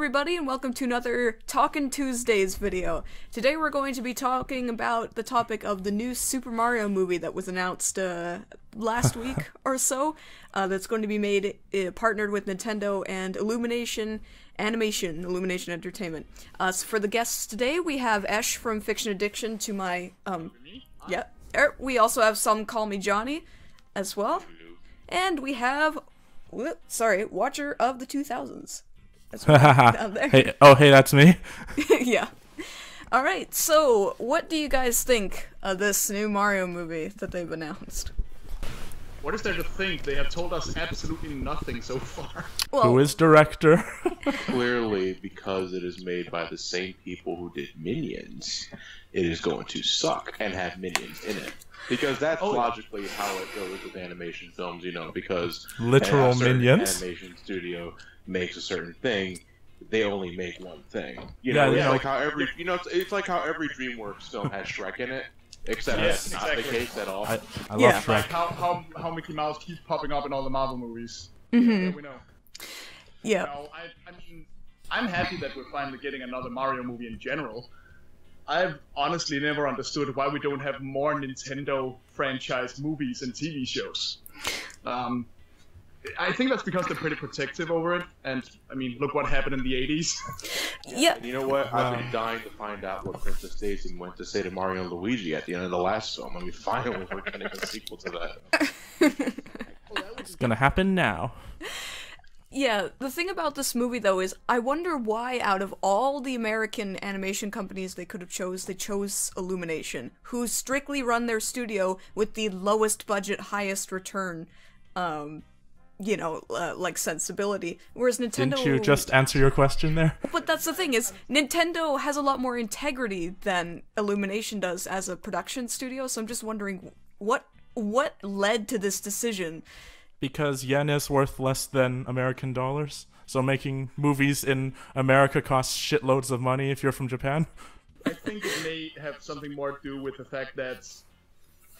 everybody, and welcome to another Talkin Tuesdays video. Today we're going to be talking about the topic of the new Super Mario movie that was announced last week or so. That's going to be made partnered with Nintendo and Illumination Entertainment. So for the guests today, we have Esh from Fiction Addiction to my we also have SomecallmeJohnny as well, and we have Watcher of the 2000s. That's down there. Hey, that's me. Yeah. Alright, so what do you guys think of this new Mario movie that they've announced? What is there to think? They have told us absolutely nothing so far. Well, Who is director? Clearly, because it is made by the same people who did Minions, it is going to suck and have Minions in it. Because that's logically how it goes with animation films, you know, because Literal a certain Minions? animation studio makes a certain thing, they only make one thing. Like how every it's like how every DreamWorks film has Shrek in it, except that's not the case at all. I love Shrek. Like how Mickey Mouse keeps popping up in all the Marvel movies. Mm-hmm. Yeah, we know. Yeah. You know, I mean, I'm happy that we're finally getting another Mario movie in general. I've honestly never understood why we don't have more Nintendo franchise movies and TV shows. I think that's because they're pretty protective over it, and I mean, look what happened in the 80s. Yeah. And you know what? I've been dying to find out what Princess Daisy went to say to Mario and Luigi at the end of the last film, and we finally were getting a sequel to that. It's gonna happen now. Yeah, the thing about this movie, though, is I wonder why, out of all the American animation companies they could have they chose Illumination, who strictly run their studio with the lowest budget, highest return, like sensibility, whereas Nintendo... Didn't you just answer your question there? But that's the thing, is Nintendo has a lot more integrity than Illumination does as a production studio, so I'm just wondering, what led to this decision? Because yen is worth less than American dollars, so making movies in America costs shitloads of money if you're from Japan. I think it may have something more to do with the fact that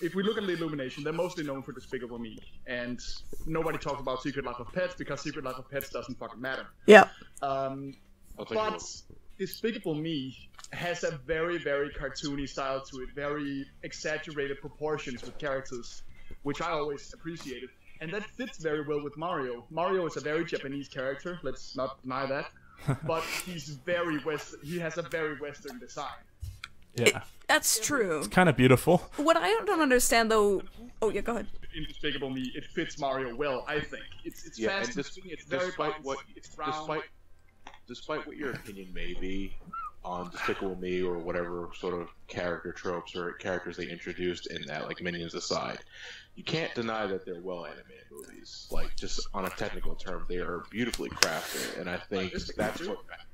if we look at the Illumination, they're mostly known for Despicable Me, and nobody talks about Secret Life of Pets because Secret Life of Pets doesn't fucking matter. Yeah. But Despicable Me has a very, very cartoony style to it, very exaggerated proportions with characters, which I always appreciated. And that fits very well with Mario. Mario is a very Japanese character, let's not deny that, but he's very Western. He has a very Western design. Yeah. That's true. It's kind of beautiful. What I don't understand, though... Oh, yeah, go ahead. In Despicable Me, it fits Mario well, I think. It's fast, it's very despite what your opinion may be on Despicable Me or whatever sort of character tropes or characters they introduced in that, like Minions aside, you can't deny that they're well-animated movies. Like, just on a technical term, they are beautifully crafted, and I think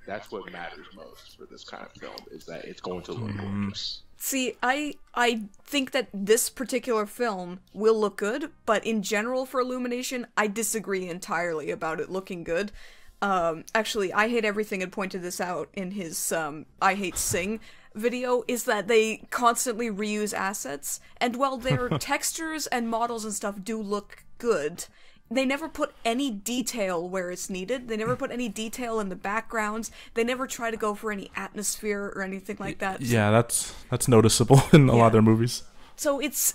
that's what matters most for this kind of film, is that it's going to look gorgeous. See, I think that this particular film will look good, but in general for Illumination, I disagree entirely about it looking good. Actually, I Hate Everything had pointed this out in his, I Hate Sing video, is that they constantly reuse assets, and while their textures and models and stuff do look good, they never put any detail where it's needed. They never put any detail in the backgrounds. They never try to go for any atmosphere or anything like that. Yeah, that's noticeable in a lot of their movies. So it's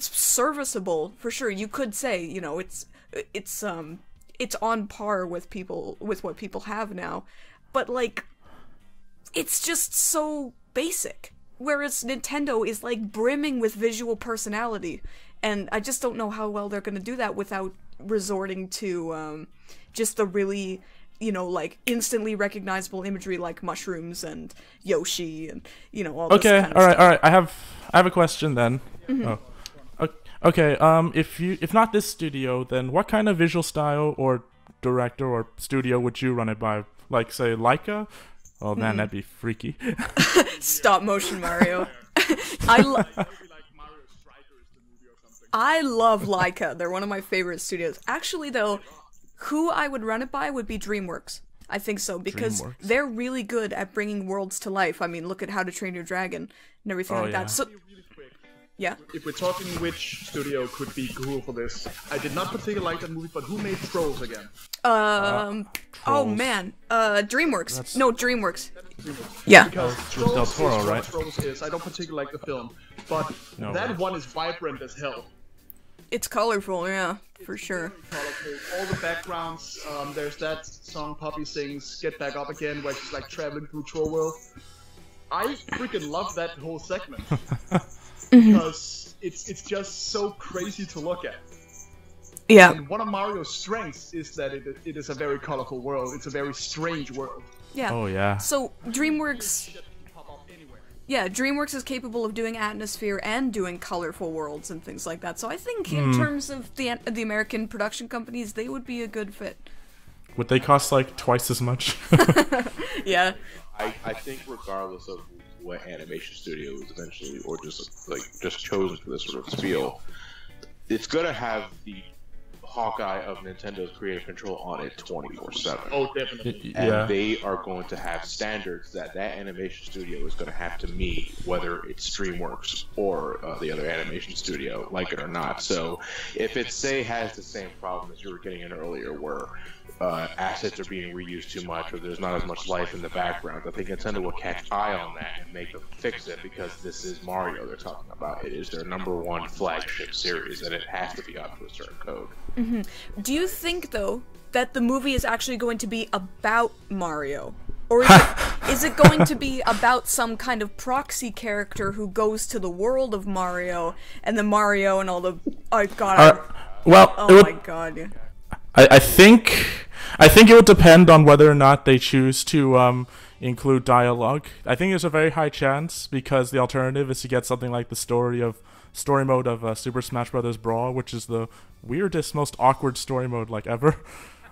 serviceable for sure. You could say, you know, it's on par with what people have now, but like, it's just so basic. Whereas Nintendo is like brimming with visual personality, and I just don't know how well they're gonna do that without resorting to just the really, like instantly recognizable imagery like mushrooms and Yoshi and all this kind of stuff. All right. I have a question then. Mm-hmm. Oh. Okay. If not this studio, then what kind of visual style or director or studio would you run it by? Like, say, Laika? Oh man, that'd be freaky. Stop motion Mario. I love Laika. They're one of my favorite studios. Actually, though, who I would run it by would be DreamWorks. I think so, because they're really good at bringing worlds to life. I mean, look at How to Train Your Dragon and everything like that. So, Yeah. If we're talking which studio could be cool for this, I did not particularly like that movie, but who made Trolls again? Oh Trolls. man, DreamWorks. That's- No, DreamWorks. Yeah. Because Del Trolls Toro, is right? what Trolls is. I don't particularly like the film, but No, that right. one is vibrant as hell. It's colorful, yeah, for sure. Colorful. All the backgrounds. There's that song Poppy sings, "Get Back Up Again," where she's like traveling through Troll World. I freaking love that whole segment because it's just so crazy to look at. Yeah. And one of Mario's strengths is that it is a very colorful world. It's a very strange world. Yeah. Oh yeah. So DreamWorks, Shit can pop up anywhere. yeah, DreamWorks is capable of doing atmosphere and doing colorful worlds and things like that. So I think in terms of the American production companies, they would be a good fit. Would they cost like twice as much? Yeah. I think regardless of what animation studio is eventually, or just chosen for this sort of spiel, it's gonna have the Hawkeye of Nintendo's creative control on it 24/7. Oh, definitely. And Yeah. they are going to have standards that animation studio is going to have to meet, whether it's DreamWorks or the other animation studio, like it or not. So if it, say, has the same problem as you were getting in earlier, where assets are being reused too much, or there's not as much life in the background, I think Nintendo will catch eye on that and make them fix it, because this is Mario they're talking about. It is their #1 flagship series, and it has to be up to a certain code. Do you think, though, that the movie is actually going to be about Mario? Or is it going to be about some kind of proxy character who goes to the world of Mario, and then Mario and all the... Oh, God. Well, Oh, it would, my God. Yeah. I think it would depend on whether or not they choose to include dialogue. I think there's a very high chance, because the alternative is to get something like the story mode of Super Smash Bros. Brawl, which is the weirdest, most awkward story mode like ever.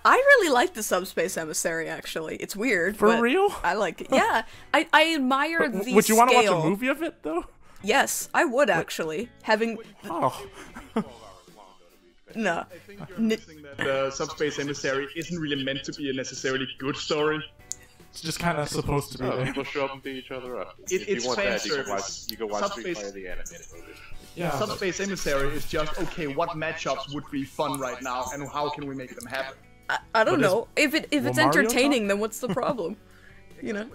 I really like the Subspace Emissary, actually. It's weird, For but real? I like it. Yeah, I admire the Would you want to watch scale. a movie of it though? Yes, I would, actually. Having... Oh, No. I think you're missing that the Subspace Emissary isn't really meant to be a necessarily good story. it's just kind of supposed to be there. People show up and beat each other up. It's if you want fan that, service. you can watch Street Subspace- Fighter the animated movie. Yeah. Subspace Emissary is just, okay, what matchups would be fun right now, and how can we make them happen? I don't But is- know. If it's Mario entertaining, talk? then what's the problem? You know?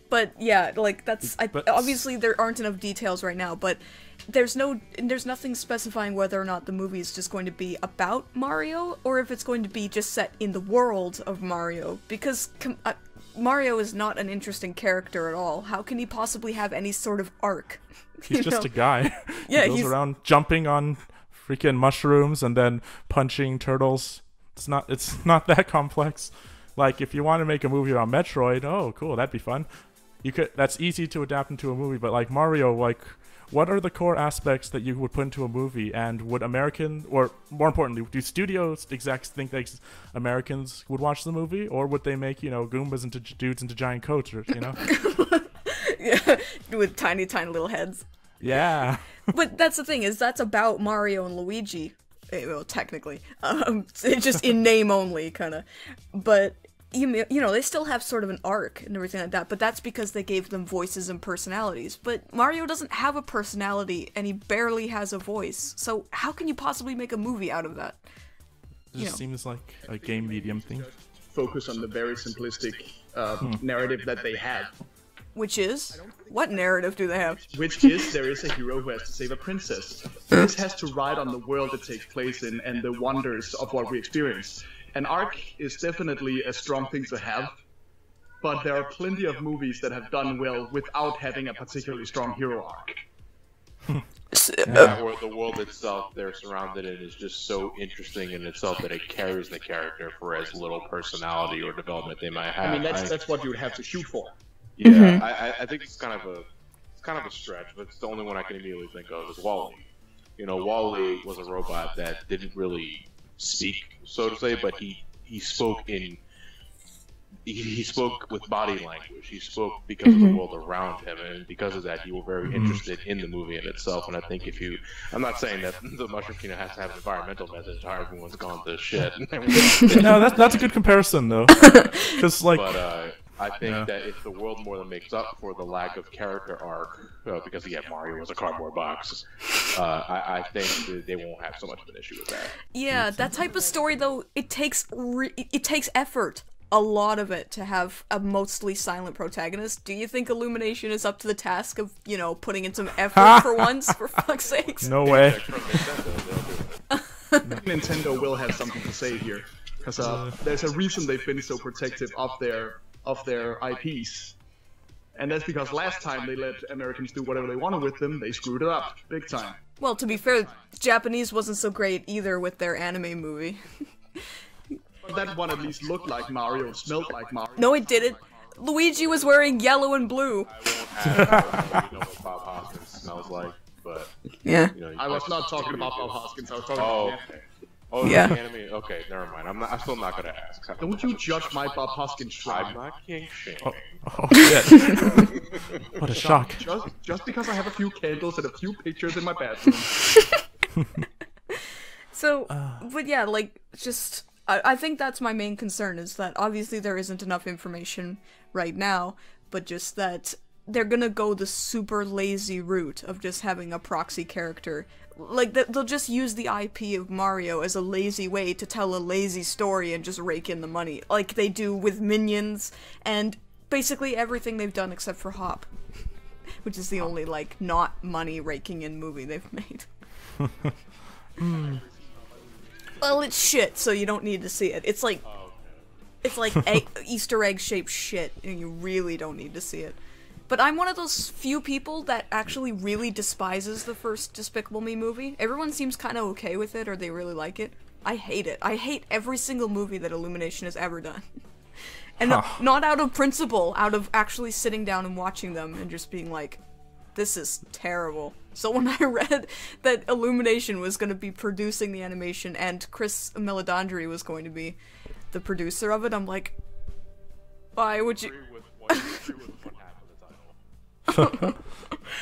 But yeah, like that's But- obviously there aren't enough details right now, but there's nothing specifying whether or not the movie is just going to be about Mario or if it's going to be just set in the world of Mario, because Mario is not an interesting character at all. How can he possibly have any sort of arc? He's You just know? a guy. Yeah, he goes he's- around jumping on freaking mushrooms and then punching turtles. It's not that complex. Like, if you want to make a movie on Metroid, oh cool, that'd be fun. That's easy to adapt into a movie, but like Mario, like, what are the core aspects that you would put into a movie? And would American, or more importantly, do studios execs think that Americans would watch the movie, or would they make, Goombas into dudes into giant coats, or, Yeah, with tiny little heads. Yeah. But that's the thing, is that's about Mario and Luigi. Well, technically. It's just in name only, kind of. But, they still have sort of an arc and everything like that, but that's because they gave them voices and personalities. But Mario doesn't have a personality, and he barely has a voice. So how can you possibly make a movie out of that? It just seems like a game medium thing. Focus on the very simplistic narrative that they have, Which is? What narrative do they have? which is there is a hero who has to save a princess. This has to ride on the world it takes place in and the wonders of what we experience. An arc is definitely a strong thing to have, but there are plenty of movies that have done well without having a particularly strong hero arc. Or the world itself they're surrounded in is just so interesting in itself that it carries the character for as little personality or development they might have. I mean, that's what you would have to shoot for. Yeah, I think it's kind of a stretch, but it's the only one I can immediately think of is Wall-E. Wall-E was a robot that didn't really speak, so to say, but he spoke he spoke with body language. He spoke because of the world around him, and because of that, you were very interested in the movie in itself. And I think I'm not saying that the Mushroom Kingdom has to have an environmental message, how everyone's gone to shit. No, that's a good comparison though, because like, But I think that if the world more than makes up for the lack of character arc, because Mario was a cardboard box, I think that they won't have so much of an issue with that. Yeah, that type of story though, it takes effort. A lot of it to have a mostly silent protagonist. Do you think Illumination is up to the task of, putting in some effort for once, for fuck's sakes? No way. Nintendo will have something to say here, because there's a reason they've been so protective of their IPs, and that's because last time they let Americans do whatever they wanted with them, they screwed it up big time. Well, to be fair, Japanese wasn't so great either with their anime movie. But that one at least looked like Mario, smelled like Mario. No, it didn't. Luigi was wearing yellow and blue. I won't have what Bob Hoskins smells like, but yeah. I was not talking about Bob Hoskins. I was talking about okay. Oh, yeah. Anime? Okay, never mind. I'm still not gonna ask. Don't you judge my Bob Hoskins shrine. I'm not king shaming. Oh shit! What a shock! Just because I have a few candles and a few pictures in my bathroom. So, but yeah, I think that's my main concern, is that obviously there isn't enough information right now, but just that they're gonna go the super lazy route of just having a proxy character. Like, they'll just use the IP of Mario as a lazy way to tell a lazy story and just rake in the money, like they do with Minions, and basically everything they've done except for Hop, which is the only, not money-raking in movie they've made. Well, it's shit, so you don't need to see it. It's like Easter egg-shaped shit, and you really don't need to see it. But I'm one of those few people that actually really despises the first Despicable Me movie. Everyone seems kind of okay with it, or they really like it. I hate it. I hate every single movie that Illumination has ever done. And not out of principle, out of actually sitting down and watching them and just being like, this is terrible. So when I read that Illumination was going to be producing the animation and Chris Meledandri was going to be the producer of it, I'm like, why would you...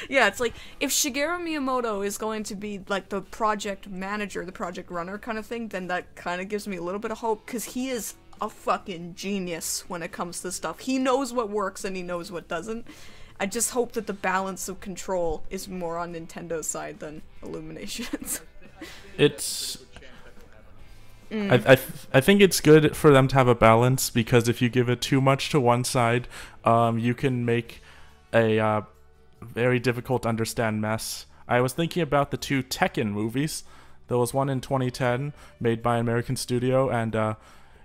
Yeah, it's like, if Shigeru Miyamoto is going to be, the project manager, the project runner kind of thing, then that kind of gives me a little bit of hope, because he is a fucking genius when it comes to stuff. He knows what works and he knows what doesn't. I just hope that the balance of control is more on Nintendo's side than Illumination's. It's... I think it's good for them to have a balance, because if you give it too much to one side, you can make a very difficult to understand mess. I was thinking about the two Tekken movies. There was one in 2010 made by an American studio, and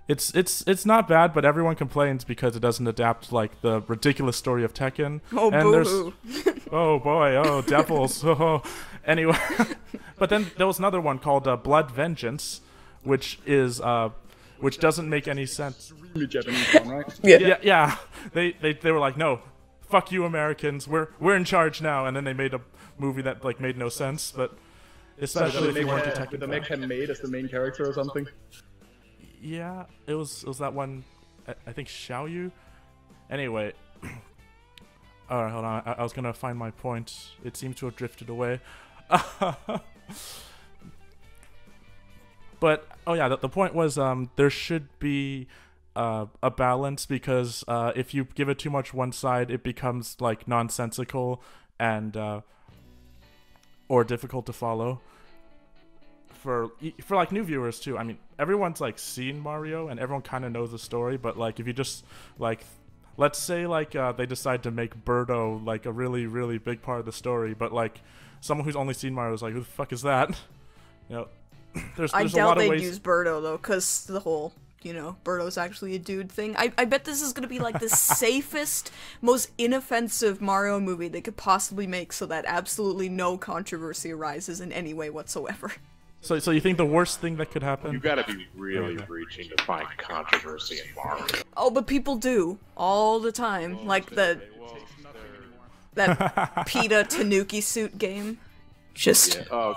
it's not bad, but everyone complains because it doesn't adapt the ridiculous story of Tekken. Oh, and boo-hoo. Oh boy, oh devils. Oh. Anyway, but then there was another one called Blood Vengeance, which doesn't make any sense. Really Japanese one, right? Yeah. They were like, no, fuck you Americans, we're in charge now, and then they made a movie that made no sense, but especially if you weren't a Tekken with the mech made as the main character or something. Yeah, it was that one, I think Xiaoyu. Anyway, alright, hold on, I was gonna find my point. It seems to have drifted away. But, oh yeah, the point was, there should be a balance, because if you give it too much one side, it becomes nonsensical and or difficult to follow for new viewers too. I mean, everyone's seen Mario and everyone kind of knows the story, but if you just let's say they decide to make Birdo a really, really big part of the story, but someone who's only seen Mario is like, who the fuck is that? There's I a doubt lot of they'd ways... use Birdo, though, because the whole, Birdo's actually a dude thing. I bet this is going to be, the safest, most inoffensive Mario movie they could possibly make, so that absolutely no controversy arises in any way whatsoever. So you think the worst thing that could happen... You gotta be really reaching to find controversy in Mario. Oh, but people do. All the time. That PETA Tanuki suit game. Just... Yeah.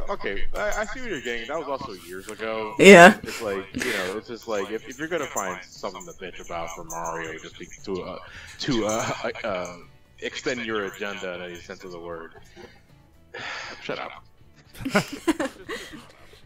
Okay, I see what you're getting. That was also years ago. Yeah. It's it's just if you're gonna find something to bitch about for Mario, just to extend your agenda in any sense of the word, shut up.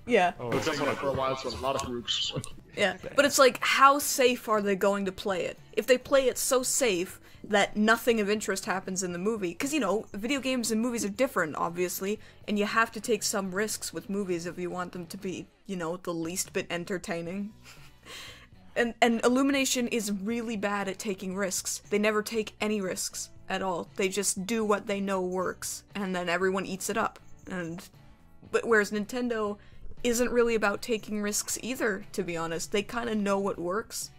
Yeah. It's been for a while, so a lot of groups. Yeah, but it's like, how safe are they going to play it? If they play it so safe that nothing of interest happens in the movie, because, you know, video games and movies are different, obviously, and you have to take some risks with movies if you want them to be, you know, the least bit entertaining. And Illumination is really bad at taking risks. They never take any risks at all. They just do what they know works, and then everyone eats it up. But whereas Nintendo isn't really about taking risks either, to be honest. They kind of know what works.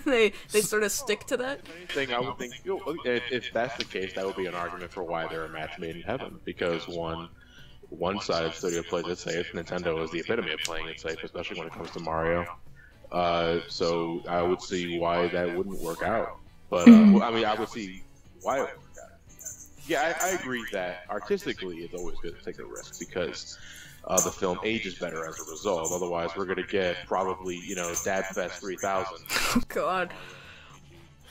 they sort of stick to that. I would think, if that's the case, that would be an argument for why they're a match made in heaven. Because one side of the studio plays it safe. Nintendo is the epitome of playing it safe, especially when it comes to Mario. So I would see why that wouldn't work out. But I mean, I would see why it would work out. Yeah, I agree that artistically it's always good to take a risk because the film ages better as a result. Otherwise, we're gonna get probably, you know, Dad Fest 3000. Oh god.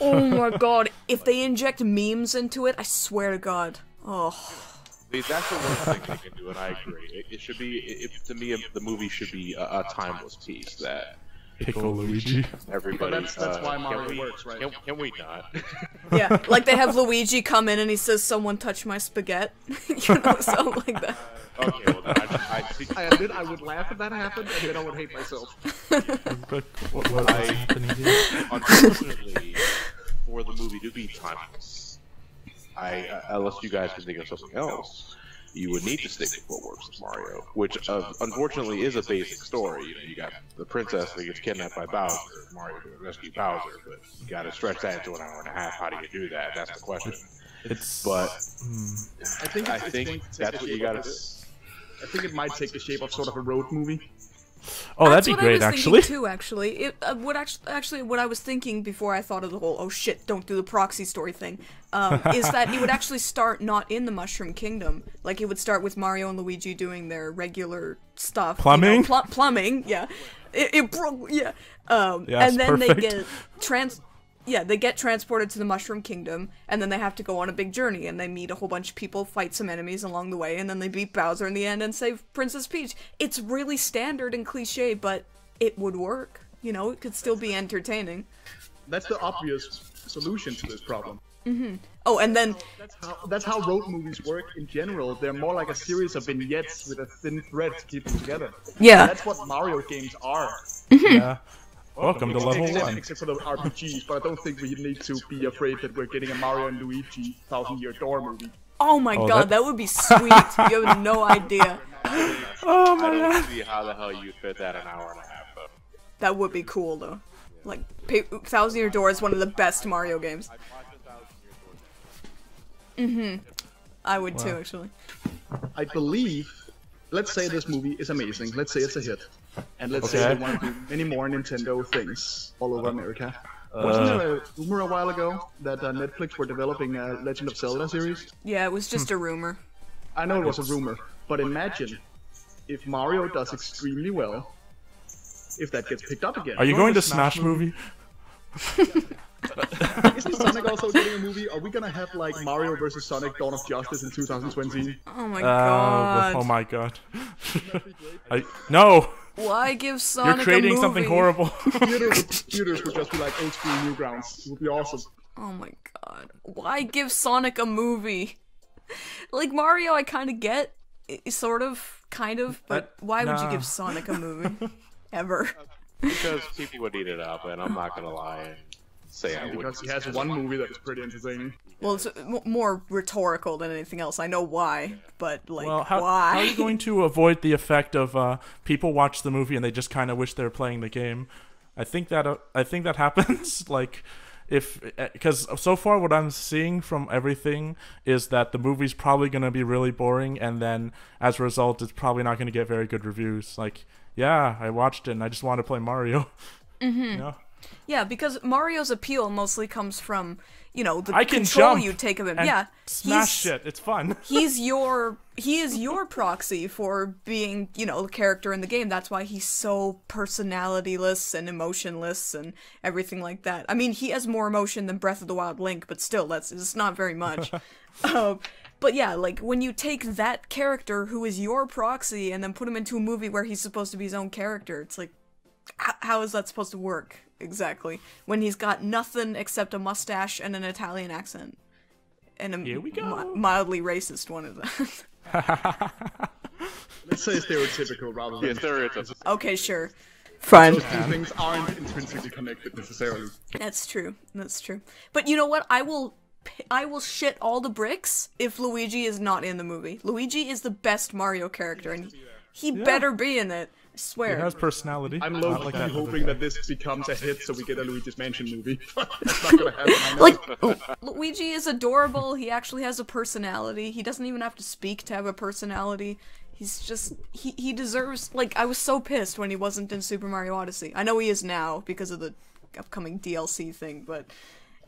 Oh my god. If they inject memes into it, I swear to God. Oh. That's the worst thing they can do, and I agree. It should be, to me, the movie should be a timeless piece that. Pickle Luigi. Everybody. That's why Mario works, right? Can we not? Yeah, like they have Luigi come in and he says, "Someone touch my spaghetti," you know, something like that. Okay, well then I admit I would laugh if that happened, and then I would hate myself. Unfortunately, for the movie to be timeless, unless you guys can think of something else, you would need to stick with what works with Mario, which unfortunately is a basic story. You know, you got the princess that gets kidnapped by Bowser, Mario to rescue Bowser, but you got to stretch that into an hour and a half. How do you do that? That's the question. I think that's what you got to do. I think it might take the shape of sort of a road movie. Oh, that'd be great, actually. Too, actually, it would actually what I was thinking before I thought of the whole "oh shit, don't do the proxy story" thing, is that it would actually start not in the Mushroom Kingdom. Like it would start with Mario and Luigi doing their regular stuff, plumbing, you know, plumbing, yeah. It broke, yeah. Yes, and then perfect. they get transported to the Mushroom Kingdom, and then they have to go on a big journey, and they meet a whole bunch of people, fight some enemies along the way, and then they beat Bowser in the end and save Princess Peach. It's really standard and cliche, but it would work. You know, it could still be entertaining. That's the obvious solution to this problem. Mm-hmm. Oh, and then... That's how road movies work in general. They're more like a series of vignettes with a thin thread to keep them together. Yeah. That's what Mario games are. Yeah. Welcome to level 1. Except for the RPGs, but I don't think we need to be afraid that we're getting a Mario and Luigi 1000-Year Door movie. Oh my god, that would be sweet. You have no idea. Oh my god. I don't see how the hell you fit that an hour and a half, though. That would be cool, though. Like, 1000-Year Door is one of the best Mario games. I would too, actually. I believe, let's say this movie is amazing, let's say it's a hit, and let's say they want to do many more Nintendo things all over America. Wasn't there a rumor a while ago that Netflix were developing a Legend of Zelda series? Yeah, it was just a rumor. I know it was a rumor, but imagine if Mario does extremely well, if that gets picked up again. Are you going to Smash movie? Isn't Sonic also getting a movie? Are we gonna have like Mario vs. Sonic Dawn of Justice in 2020? Oh my god. Oh my god. No! Why give Sonic a movie? You're creating something horrible. Theaters would just be like old school Newgrounds. It would be awesome. Oh my god. Why give Sonic a movie? Like, Mario I kinda get, sort of, kind of, but why would you give Sonic a movie? Ever. Because people would eat it up, and I'm not gonna lie and say I would. Because he has one movie that is pretty entertaining. Well, it's more rhetorical than anything else. I know why, but, like, why? How are you going to avoid the effect of people watch the movie and they just kind of wish they were playing the game? I think that happens, like... Because so far what I'm seeing from everything is that the movie's probably going to be really boring, and then as a result it's probably not going to get very good reviews. Like, yeah, I watched it and I just want to play Mario. You know? Yeah, because Mario's appeal mostly comes from, you know, the I can control jump you take of him. And yeah, smash shit. It's fun. He is your proxy for being, you know, the character in the game. That's why he's so personalityless and emotionless and everything like that. I mean, he has more emotion than Breath of the Wild Link, but still, it's not very much. But yeah, like, when you take that character who is your proxy and then put him into a movie where he's supposed to be his own character, it's like, how is that supposed to work exactly when he's got nothing except a mustache and an Italian accent, and a Here we go. Mildly racist one of that. Let's say stereotypical rather than... stereotypical. Okay, sure. Fine. Those two things aren't intrinsically connected necessarily. That's true. That's true. But you know what? I will shit all the bricks if Luigi is not in the movie. Luigi is the best Mario character, and he better be in it. I swear. He has personality. I'm Not low-key like that hoping that this becomes a hit so we get a Luigi's Mansion movie. That's not gonna happen, I know. Like, Luigi is adorable. He actually has a personality. He doesn't even have to speak to have a personality. He's just, he deserves, like, I was so pissed when he wasn't in Super Mario Odyssey. I know he is now because of the upcoming DLC thing, but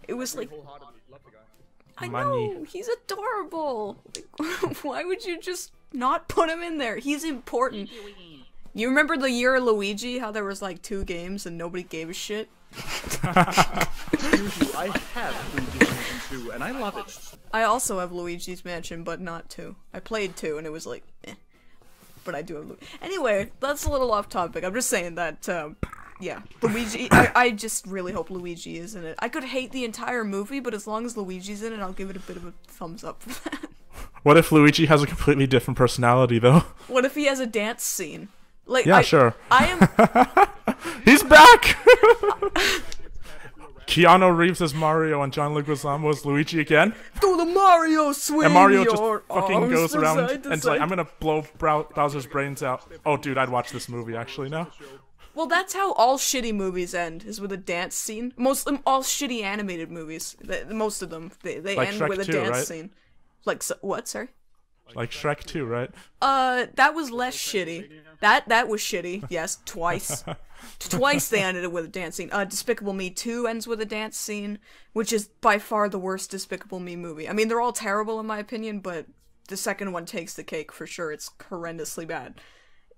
it was like, I know, he's adorable. Like, why would you just not put him in there? He's important. You remember the year of Luigi, how there was like 2 games and nobody gave a shit? I have Luigi's Mansion 2, and I love it. I also have Luigi's Mansion, but not 2. I played 2, and it was like, eh. But I do have Luigi. Anyway, that's a little off topic. I'm just saying that, yeah. Luigi, I just really hope Luigi is in it. I could hate the entire movie, but as long as Luigi's in it, I'll give it a bit of a thumbs up for that. What if Luigi has a completely different personality, though? What if he has a dance scene? Like, Yeah, sure. I am... He's back! Keanu Reeves as Mario and John Leguizamo as Luigi again. Do the Mario swing! And Mario just your fucking arms goes from around side to and it's like, side. I'm gonna blow Bowser's brains out. Oh, dude, I'd watch this movie actually now. Well, that's how all shitty movies end, is with a dance scene. Most of them, all shitty animated movies, most of them, they Like end Shrek with a 2, dance right? scene. Like, what, sorry? Like Shrek 2, right? That was less shitty. That was shitty, yes, twice. Twice they ended it with a dance scene. Despicable Me 2 ends with a dance scene, which is by far the worst Despicable Me movie. I mean, they're all terrible in my opinion, but the second one takes the cake for sure. It's horrendously bad.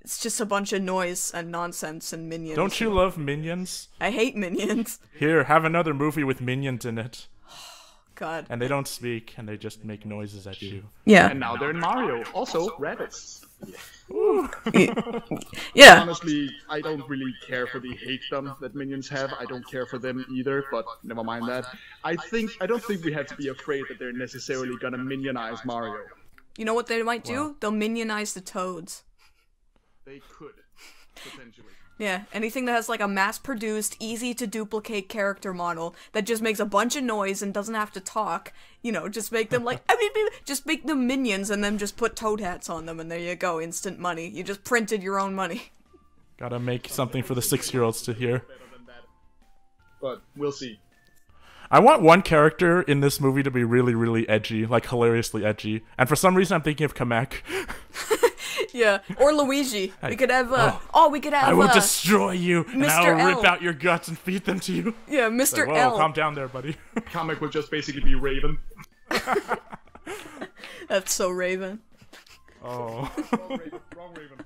It's just a bunch of noise and nonsense and minions. Don't you love Minions? I hate Minions. Here, have another movie with Minions in it. God. And they don't speak, and they just make noises at you. Yeah. And now they're in Mario. Also, rabbits. Yeah. Honestly, I don't really care for the hatedom that minions have. I don't care for them either, but never mind that. I don't think we have to be afraid that they're necessarily gonna minionize Mario. You know what they might do? They'll minionize the toads. They could, potentially. Yeah, anything that has like a mass-produced, easy-to-duplicate character model that just makes a bunch of noise and doesn't have to talk, you know, just make them like, just make them minions and then just put toad hats on them and there you go, instant money. You just printed your own money. Gotta make something for the 6-year-olds to hear. But we'll see. I want one character in this movie to be really, really edgy, like hilariously edgy. And for some reason I'm thinking of Kamek. Yeah, or Luigi. We could have, we could have, I will destroy you, and I Mr. will L. rip out your guts and feed them to you. Yeah, Mr. Like, whoa, L. calm down there, buddy. Comic will just basically be Raven. That's so Raven. Oh. Wrong Raven.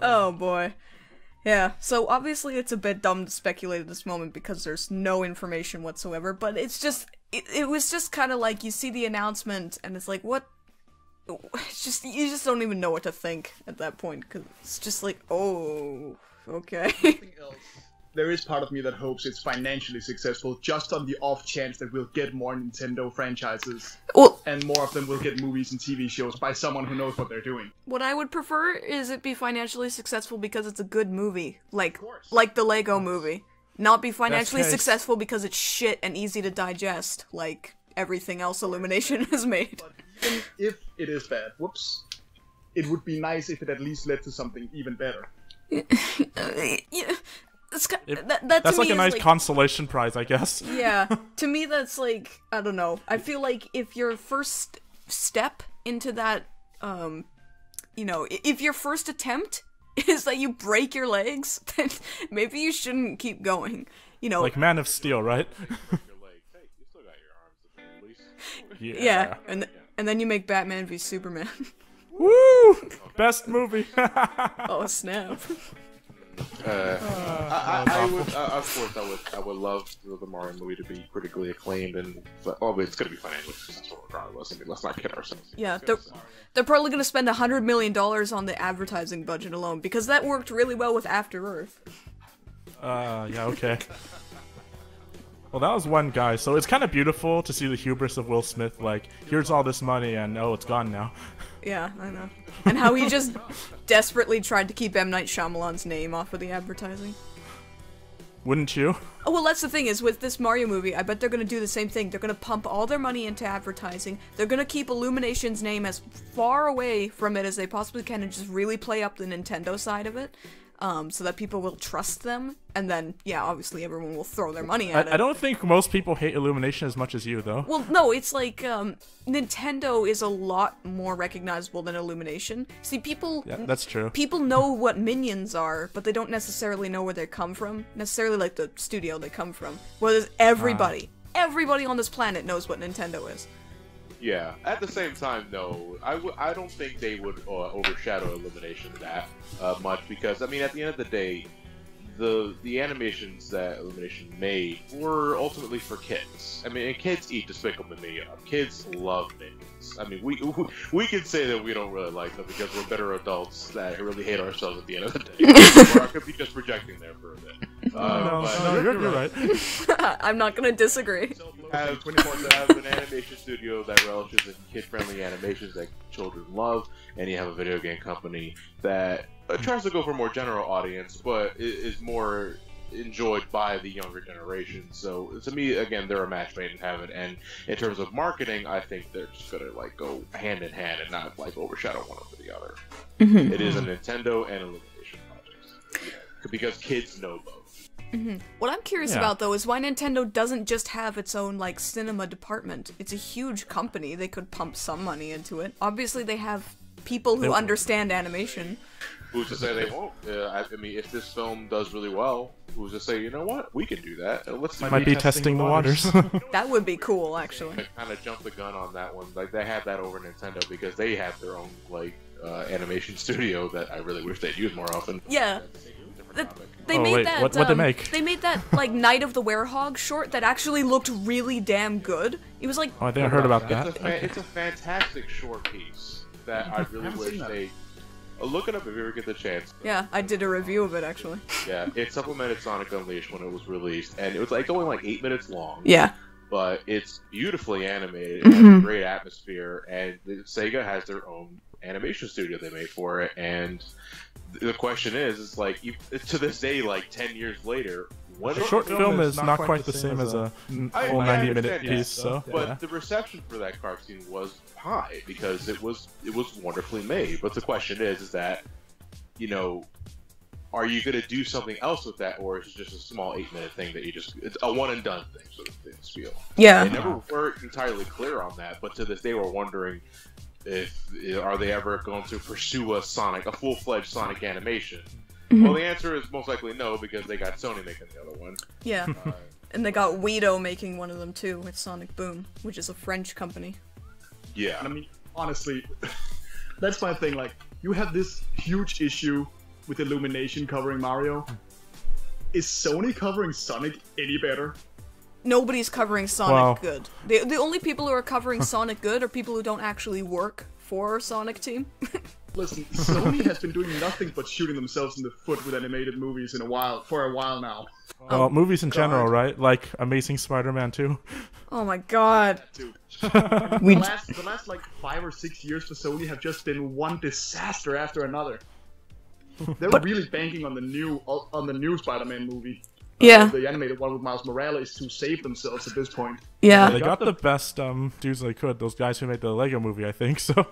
Oh boy. Yeah, so obviously it's a bit dumb to speculate at this moment because there's no information whatsoever, but it's just, it was just kind of like you see the announcement and it's like, what? It's just, you just don't even know what to think at that point, because it's just like, oh, okay. There is part of me that hopes it's financially successful, just on the off chance that we'll get more Nintendo franchises, Well, and more of them will get movies and TV shows by someone who knows what they're doing. what I would prefer is it be financially successful because it's a good movie, like course. the Lego movie. Not be financially case. successful because it's shit and easy to digest, like everything else Illumination has made. And if it is bad, whoops, it would be nice if it at least led to something even better. Yeah, it's, If- that to That's me like a is nice like, consolation prize, I guess. yeah, to me that's like, I don't know. I feel like if your first step into that, you know, if your first attempt is that you break your legs, then maybe you shouldn't keep going. You know, Like Man of Steel, right? yeah, and then you make Batman v Superman. Woo! Best movie. Oh snap! I would, of course, I would love the Mario movie to be critically acclaimed, but it's going to be financially successful regardless. I mean, let's not kid ourselves. Yeah, they're probably going to spend $100 million on the advertising budget alone, because that worked really well with After Earth. Yeah, okay. Well, that was one guy, so it's kind of beautiful to see the hubris of Will Smith, like, here's all this money, and oh, it's gone now. Yeah, I know. And how he just desperately tried to keep M. Night Shyamalan's name off of the advertising. Wouldn't you? Oh, well, that's the thing, is with this Mario movie, I bet they're gonna do the same thing. They're gonna pump all their money into advertising. They're gonna keep Illumination's name as far away from it as they possibly can and just really play up the Nintendo side of it. So that people will trust them, and then, yeah, obviously everyone will throw their money at it. I don't think most people hate Illumination as much as you, though. Well, no, it's like, Nintendo is a lot more recognizable than Illumination. See, people... Yeah, that's true. People know what Minions are, but they don't necessarily know where they come from. Necessarily, like, the studio they come from. Whereas everybody on this planet knows what Nintendo is. Yeah. At the same time, though, I don't think they would overshadow Illumination that much, because, I mean, at the end of the day, the animations that Illumination made were ultimately for kids. I mean, and kids eat Despicable Me up. Kids love Minions. I mean, we can say that we don't really like them because we're better adults that really hate ourselves at the end of the day. Or I could be just projecting there for a bit. No, you're right. I'm not gonna disagree. Have an animation studio that relishes in kid-friendly animations that children love, and you have a video game company that tries to go for a more general audience, but is more enjoyed by the younger generation. So to me, again, they're a match made in heaven. And in terms of marketing, I think they're just gonna like go hand in hand and not like overshadow one over the other. Mm-hmm. It is a Nintendo and Illumination project because kids know both. Mm-hmm. What I'm curious about, though, is why Nintendo doesn't just have its own, like, cinema department. It's a huge company. They could pump some money into it. Obviously, they have people who understand animation. Who's to say they won't? I mean, if this film does really well, who's to say, you know what, we can do that. Let's might be testing the waters. That would be cool, actually. I kind of jumped the gun on that one. Like, they have that over Nintendo because they have their own, like, animation studio that I really wish they'd use more often. Yeah. They made that. What'd they make? They made that like Night of the Werehog short that actually looked really damn good. It was like. Oh, I think I heard about that. It's a fantastic short piece that I really wish they. Look it up if you ever get the chance. Yeah, I did a review of it actually. Yeah, it supplemented Sonic Unleashed when it was released, and it was like only like 8 minutes long. Yeah. But it's beautifully animated, it has a great atmosphere, and Sega has their own animation studio they made for it, and the question is like, to this day, like 10 years later, a short film is not quite the same as a full 90-minute piece, so. But the reception for that cartoon was high because it was wonderfully made. But the question is that, you know, are you going to do something else with that, or is it just a small 8-minute thing that it's a one and done thing, sort of things feel? Yeah. They never were entirely clear on that, but to this day, we're wondering. Are they ever going to pursue a full-fledged Sonic animation? Mm-hmm. Well, the answer is most likely no, because they got Sony making the other one. Yeah, and they got Guido making one of them too, with Sonic Boom, which is a French company. Yeah. I mean, honestly, that's my thing, like, you have this huge issue with Illumination covering Mario. Is Sony covering Sonic any better? Nobody's covering Sonic good. The only people who are covering Sonic good are people who don't actually work for Sonic Team. Listen, Sony has been doing nothing but shooting themselves in the foot with animated movies for a while now. Well, movies in general, right? Like Amazing Spider-Man 2. Oh my god. Dude. The last like 5 or 6 years for Sony have just been one disaster after another. They're really banking on the new Spider-Man movie. Yeah. The animated one with Miles Morales to save themselves at this point. Yeah. They got the best dudes they could. Those guys who made the Lego movie, I think. So.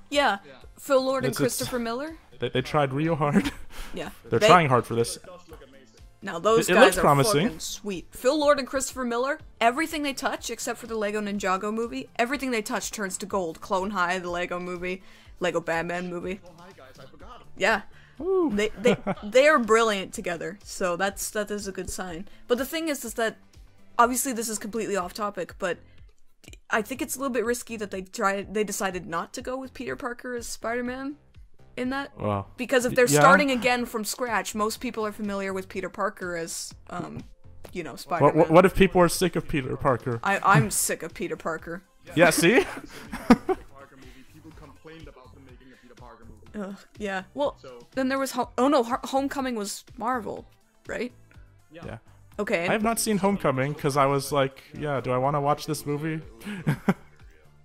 Yeah. Phil Lord and Christopher Miller. They tried real hard. Yeah. They're trying hard for this. Now those guys are fucking sweet. Phil Lord and Christopher Miller. Everything they touch, except for the Lego Ninjago movie, everything they touch turns to gold. Clone High, the Lego movie, Lego Batman movie. Oh hi guys, I forgot them. Yeah. Ooh. They are brilliant together, so that is a good sign. But the thing is that obviously this is completely off topic, but I think it's a little bit risky that they decided not to go with Peter Parker as Spider-Man. in that. Well, Because if they're yeah. starting again from scratch, most people are familiar with Peter Parker as, you know, Spider-Man. What if people are sick of Peter Parker? I'm sick of Peter Parker. Yeah, see? Parker movie. People complained about them making a Peter Parker movie. Yeah. Well, So- then there was Homecoming was Marvel, right? Yeah. Okay. I have not seen Homecoming because I was like, yeah, do I want to watch this movie?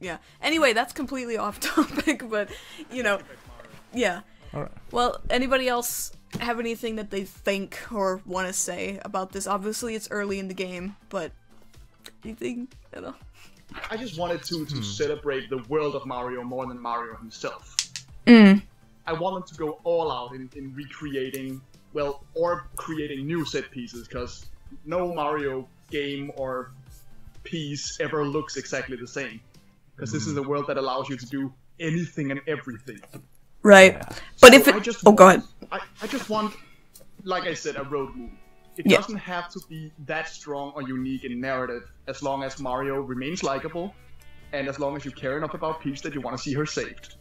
Yeah. Anyway, that's completely off topic, but you know, yeah. All right. Well, anybody else have anything that they think or want to say about this? Obviously, it's early in the game, but anything, I don't know. I just wanted to celebrate the world of Mario more than Mario himself. I wanted to go all out in recreating, well, or creating new set pieces, because no Mario game or piece ever looks exactly the same. Because this is a world that allows you to do anything and everything. Right. But So if it... I just Oh, go ahead. I just want, like I said, a road movie. It Yeah. doesn't have to be that strong or unique in narrative, as long as Mario remains likable, and as long as you care enough about Peach that you want to see her saved.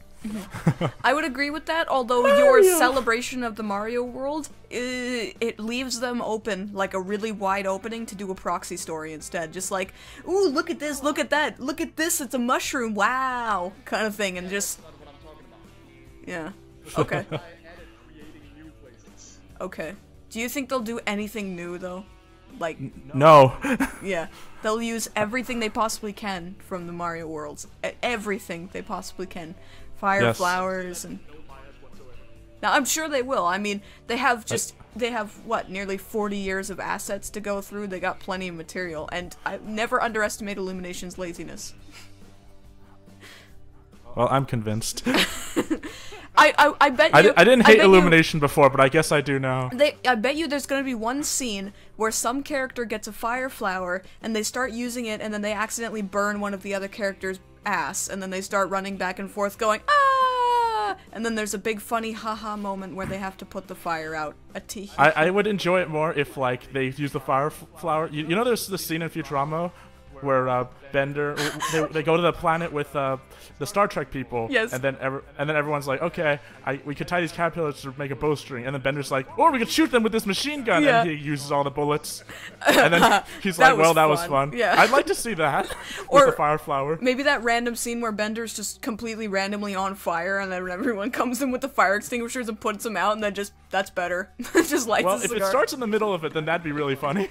I would agree with that, although your celebration of the Mario world, it leaves them open, like a really wide opening to do a proxy story instead. Just like, ooh, look at this, look at that, look at this, it's a mushroom, wow, kind of thing, and just... That's what I'm talking about. Yeah. Okay. I added creating new places. Okay. Do you think they'll do anything new, though? Like, No. yeah. They'll use everything they possibly can from the Mario worlds. Everything they possibly can. Fire, Yes. flowers, and... Now, I'm sure they will. I mean, they have what, nearly 40 years of assets to go through. They got plenty of material, and I never underestimate Illumination's laziness. Well, I'm convinced. I bet you... I didn't hate bet Illumination before, but I guess I do now. I bet you there's gonna be one scene where some character gets a fire flower, and they start using it, and then they accidentally burn one of the other characters' ass, and then they start running back and forth going, ah! And then there's a big funny haha moment where they have to put the fire out. A tee. I would enjoy it more if, like, they use the fire flower. You know there's the scene in Futurama where Bender, they go to the planet with the Star Trek people, Yes. and then everyone's like, okay, we could tie these caterpillars to make a bowstring, and then Bender's like, or we could shoot them with this machine gun, Yeah. and he uses all the bullets, and then he's That like, well, was that was fun. fun. Yeah. I'd like to see that Or- with the fire flower. Maybe that random scene where Bender's just completely randomly on fire, and then everyone comes in with the fire extinguishers and puts them out, and then that's better. Just lights Well, a if it cigar. starts in the middle of it, then that'd be really funny.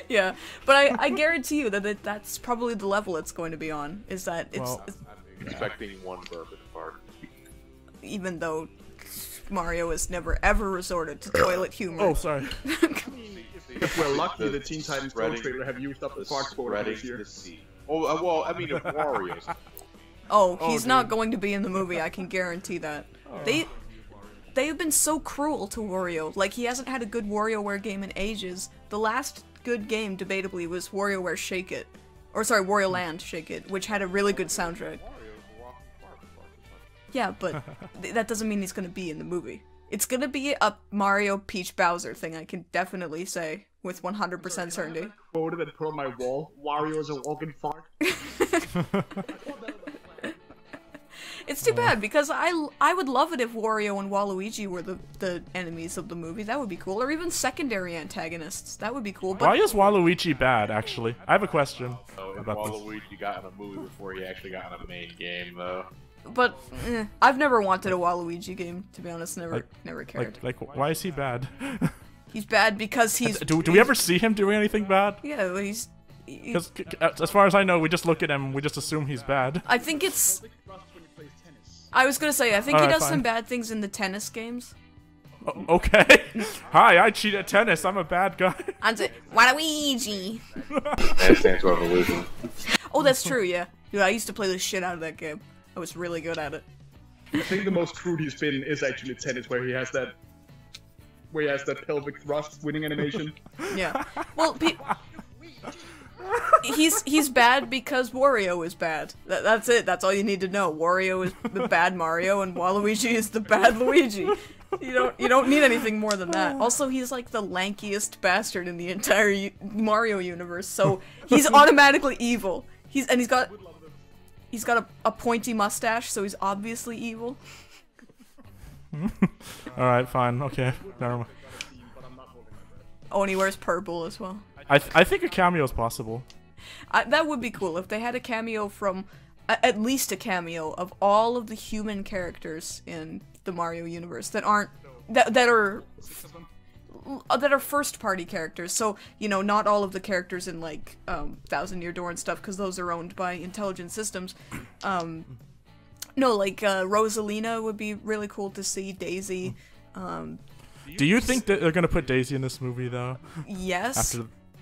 Yeah, but I guarantee you that that's probably the level it's going to be on. Is that it's Well- I'm expecting one bourbon fart. even though Mario has never ever resorted to toilet humor. Oh, sorry. If we're lucky, the Teen Titans Go spreading- trailer have used up the The fart quota spreading this year. the seed. Oh, well, I mean, if Wario's. Oh, he's dude. not going to be in the movie. I can guarantee that. They have been so cruel to Wario. Like, he hasn't had a good WarioWare game in ages. The last good game, debatably, was WarioWare Shake It. Or, sorry, Wario Land Shake It, which had a really good soundtrack. Yeah, but that doesn't mean he's gonna be in the movie. It's gonna be a Mario Peach Bowser thing, I can definitely say, with 100% certainty. Quoted and put on my wall. Wario is a walking fart. It's too bad, because I would love it if Wario and Waluigi were the enemies of the movie. That would be cool. Or even secondary antagonists. That would be cool. But Why is Waluigi bad, actually? I have a question about this. Waluigi got in a movie before he actually got in a main game, though. But I've never wanted a Waluigi game, to be honest. Never cared. Like, why is he bad? He's bad because he's... Do we ever see him doing anything bad? Yeah, well, he's... Because as far as I know, we just look at him, we just assume he's bad. I think it's... Like Rust when he plays tennis. I was gonna say, I think he Alright, does some fine. bad things in the tennis games. Okay. Hi, I cheat at tennis. I'm a bad guy. And say, Waluigi! That stands for evolution. Oh, that's true, yeah. Dude, I used to play the shit out of that game. I was really good at it. I think the most crude he's been is actually tennis, where he has that pelvic thrust winning animation. Yeah. Well, he's bad because Wario is bad. That's it. That's all you need to know. Wario is the bad Mario, and Waluigi is the bad Luigi. You don't need anything more than that. Also, he's like the lankiest bastard in the entire Mario universe, so he's automatically evil. He's got a pointy mustache, so he's obviously evil. All right, fine. Okay, never mind. But I'm not holding my breath. Oh, and he wears purple as well. I think a cameo is possible. That would be cool if they had a cameo from, at least a cameo of all of the human characters in the Mario universe that aren't, that are first party characters. So, you know, not all of the characters in like, Thousand Year Door and stuff, because those are owned by intelligent systems. No, like, Rosalina would be really cool to see, Daisy. Do you think that they're gonna put Daisy in this movie though? Yes.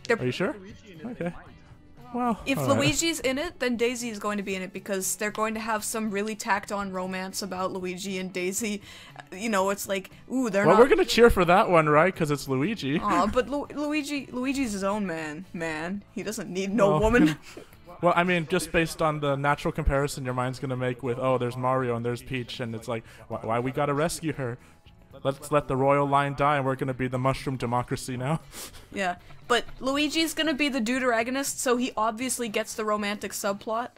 Are you sure? Okay. Well, If all right. Luigi's in it, then Daisy is going to be in it because they're going to have some really tacked-on romance about Luigi and Daisy. You know, it's like, ooh, they're Well, not. we're gonna cheer for that one, right? Because it's Luigi. Aw, but Luigi's his own man. Man, he doesn't need no Well, woman. Well, I mean, just based on the natural comparison your mind's gonna make with, oh, there's Mario and there's Peach, and it's like, why we gotta rescue her? Let's let the royal line die, and we're gonna be the mushroom democracy now. Yeah, but Luigi's gonna be the deuteragonist, so he obviously gets the romantic subplot.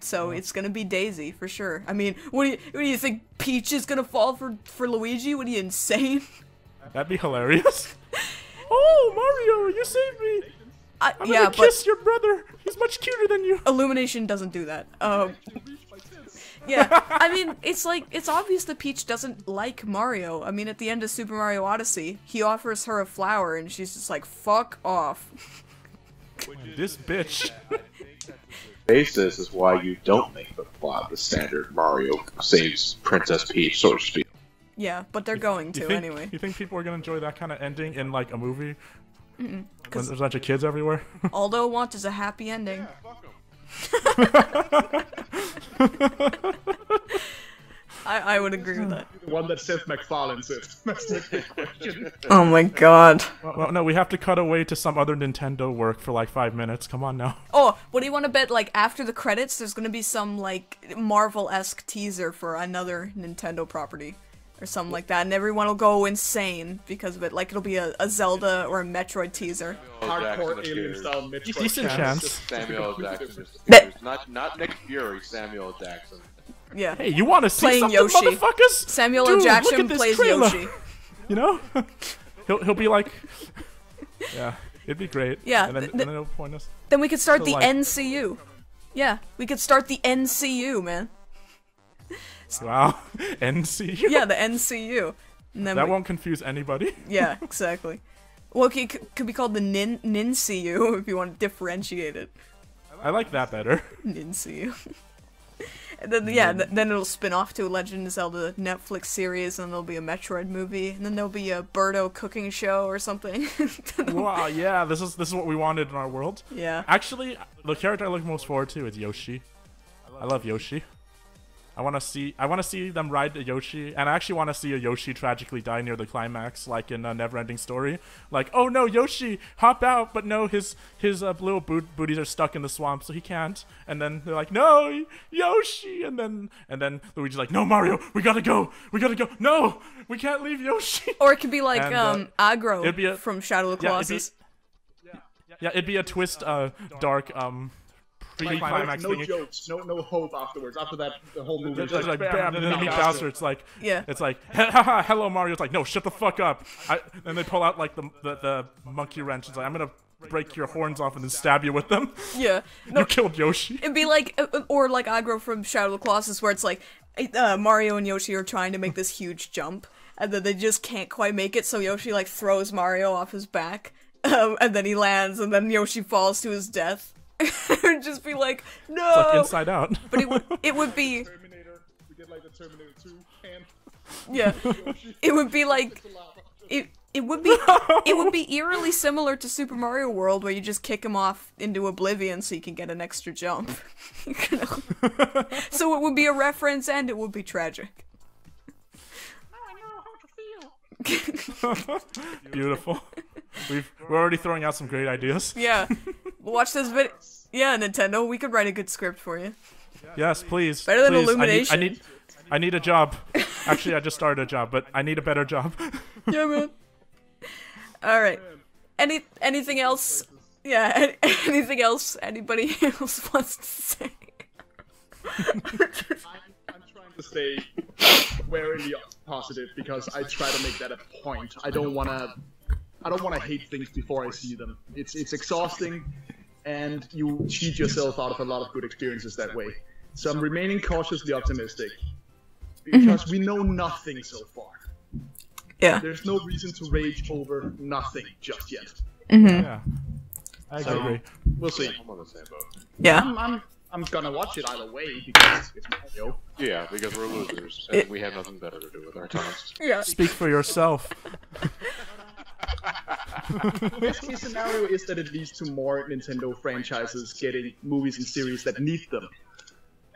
So it's gonna be Daisy for sure. I mean, what do you think? Peach is gonna fall for Luigi? What are you, insane? That'd be hilarious. Oh, Mario, you saved me! I'm Yeah, gonna kiss your brother. He's much cuter than you. Illumination doesn't do that. Yeah, I mean, it's obvious that Peach doesn't like Mario. I mean, at the end of Super Mario Odyssey, he offers her a flower, and she's just like, fuck off. This bitch. Basis is why you don't make the plot the standard Mario saves Princess Peach, so to speak. Yeah, but they're going to anyway. You think people are gonna enjoy that kind of ending in like a movie? When 'Cause there's a bunch of kids everywhere. all they'll want is a happy ending. I would agree with that. The one that Seth MacFarlane said. That's the question. Oh my god. Well, no, we have to cut away to some other Nintendo work for like 5 minutes. Come on now. Oh, what do you want to bet, like, after the credits, there's gonna be some, like, Marvel-esque teaser for another Nintendo property? Or something like that, and everyone will go insane because of it. Like, it'll be a Zelda or a Metroid teaser. Hardcore alien style Metroid. Decent chance. Samuel Jackson just That- appears. Not Nick Fury, Samuel Jackson. Yeah. Hey, you want to see Playing something, Yoshi. motherfuckers? Samuel L. Dude, look Jackson at this plays trailer. Yoshi. You know, he'll be like, yeah, it'd be great. Yeah, and then he'll point us. Then we could start So, the like- NCU. Yeah, we could start the NCU, man. Wow, NC. Yeah, the NCU. And then That won't confuse anybody. Yeah, exactly. Well, okay, could be called the NinCU if you want to differentiate it. I like that better. NinCU. And then, yeah, then it'll spin off to a Legend of Zelda Netflix series, and there'll be a Metroid movie, and then there'll be a Birdo cooking show or something. Wow, yeah, this is what we wanted in our world. Yeah. Actually, the character I look most forward to is Yoshi. I love Yoshi. I want to see them ride a Yoshi, and I actually want to see a Yoshi tragically die near the climax, like in a Never-Ending Story. Like, oh no, Yoshi, hop out! But no, his little booties are stuck in the swamp, so he can't. And then they're like, no, Yoshi! And then Luigi's like, no, Mario, we gotta go! No, we can't leave Yoshi! Or it could be like And, Agro it'd be from Shadow of the Colossus. Yeah, it'd be a twist, dark, pre-climax no thing. jokes, no hope afterwards. After that, the whole movie It's like bam, and then they meet Bowser. It's like, Yeah. it's like, haha, hello Mario. It's like, no, shut the fuck up. And they pull out like the monkey wrench. It's like, I'm gonna break your horns off and then stab you with them. Yeah. You killed Yoshi. It'd be like, or like Agro from Shadow of the Colossus, where it's like, Mario and Yoshi are trying to make this huge jump, and then they just can't quite make it, so Yoshi, like, throws Mario off his back, and then he lands, and then Yoshi falls to his death. It'd just be like, no! It's like Inside Out. But it would be, Terminator. We get like the Terminator 2 and yeah, it would be like, it would be eerily similar to Super Mario World, where you just kick him off into oblivion so you can get an extra jump. You know? So it would be a reference and it would be tragic. Beautiful. We're already throwing out some great ideas. Yeah. Watch this video. Yeah, Nintendo, we could write a good script for you. Yes, please. Better than please. Illumination. I need a job. Actually, I just started a job, but I need a better job. Yeah, man. Alright. Anything else? Yeah, anything else anybody else wants to say? I'm trying to stay where in the positive because I try to make that a point. I don't want to hate things before I see them. It's exhausting, and you cheat yourself out of a lot of good experiences that way. So I'm remaining cautiously optimistic because we know nothing so far. Yeah. There's no reason to rage over nothing just yet. Yeah. I agree. We'll see. I'm on the same boat. Yeah. I'm gonna watch it either way because it's Mario. Yeah, because we're losers and we have nothing better to do with our times. Yeah. Speak for yourself. Best case scenario is that it leads to more Nintendo franchises getting movies and series that need them.